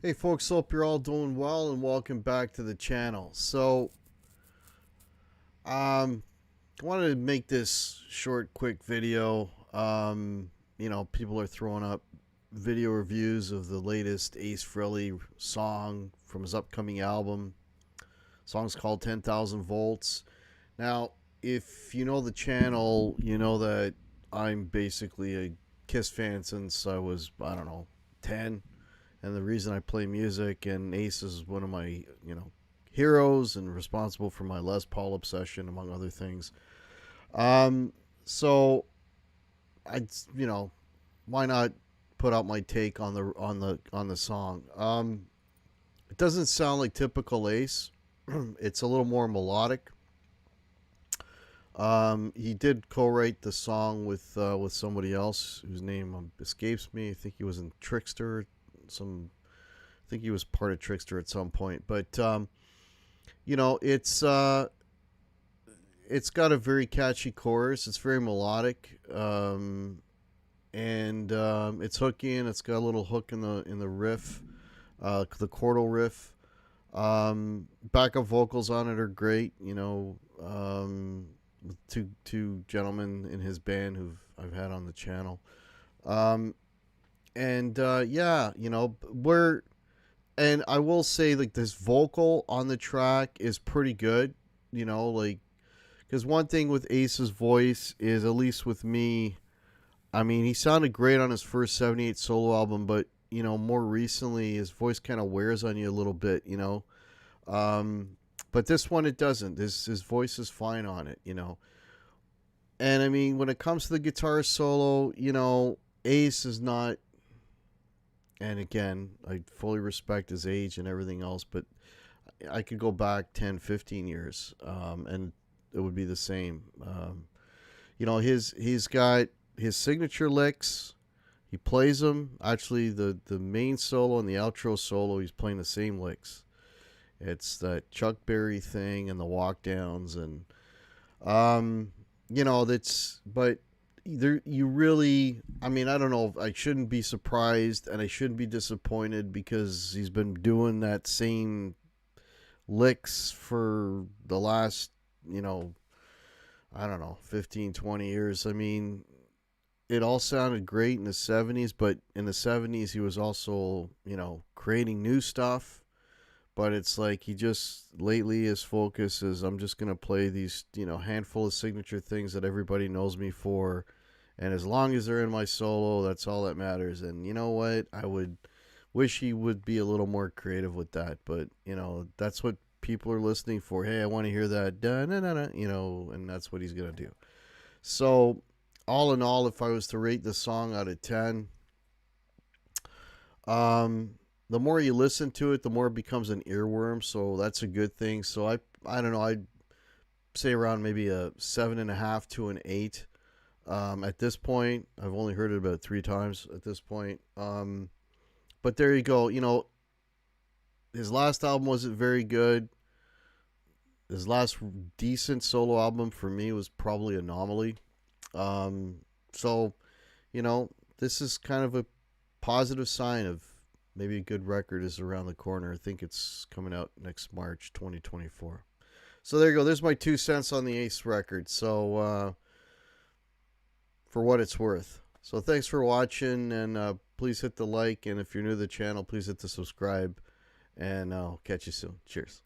Hey folks, hope you're all doing well and welcome back to the channel. I wanted to make this short, quick video. People are throwing up video reviews of the latest Ace Frehley song from his upcoming album. The song's called 10,000 Volts. Now, if you know the channel, you know that I'm basically a Kiss fan since I was, I don't know, 10. And the reason I play music, and Ace is one of my, heroes and responsible for my Les Paul obsession, among other things. Um, so I, why not put out my take on the song? It doesn't sound like typical Ace. It's a little more melodic. He did co-write the song with somebody else whose name escapes me. I think he was in Trickster. I think he was part of Trickster at some point. But you know, it's got a very catchy chorus. It's very melodic, and it's hooky, and it's got a little hook in the riff, the chordal riff. Backup vocals on it are great. With two gentlemen in his band who I've had on the channel. Um, and yeah, we're and I will say, like, this vocal on the track is pretty good. Like, because one thing with Ace's voice is, at least with me, I mean, he sounded great on his first 78 solo album, but more recently his voice kind of wears on you a little bit. But this one, it doesn't. His voice is fine on it. And I mean, when it comes to the guitar solo, Ace is not. And again, I fully respect his age and everything else, but I could go back 10, 15 years, and it would be the same. He's got his signature licks. He plays them. Actually, the main solo and the outro solo, he's playing the same licks. It's that Chuck Berry thing and the walk downs, and but there, you really, I mean, I don't know, I shouldn't be surprised and I shouldn't be disappointed, because he's been doing that same licks for the last, I don't know, 15, 20 years. I mean, it all sounded great in the 70s, but in the 70s he was also, creating new stuff. But it's like, he just, lately, his focus is, I'm just going to play these, handful of signature things that everybody knows me for. And as long as they're in my solo, that's all that matters. And you know what? I would wish he would be a little more creative with that. But, that's what people are listening for. Hey, I want to hear that, and that's what he's going to do. So, all in all, if I was to rate the song out of 10, the more you listen to it, the more it becomes an earworm. So that's a good thing. So I don't know. I'd say around maybe a 7.5 to an 8. At this point, I've only heard it about 3 times at this point. But there you go. His last album wasn't very good. His last decent solo album for me was probably Anomaly. So, this is kind of a positive sign of maybe a good record is around the corner. I think it's coming out next March 2024. So there you go. There's my 2 cents on the Ace record. So for what it's worth. So thanks for watching, and please hit the like. And if you're new to the channel, please hit the subscribe. And I'll catch you soon. Cheers.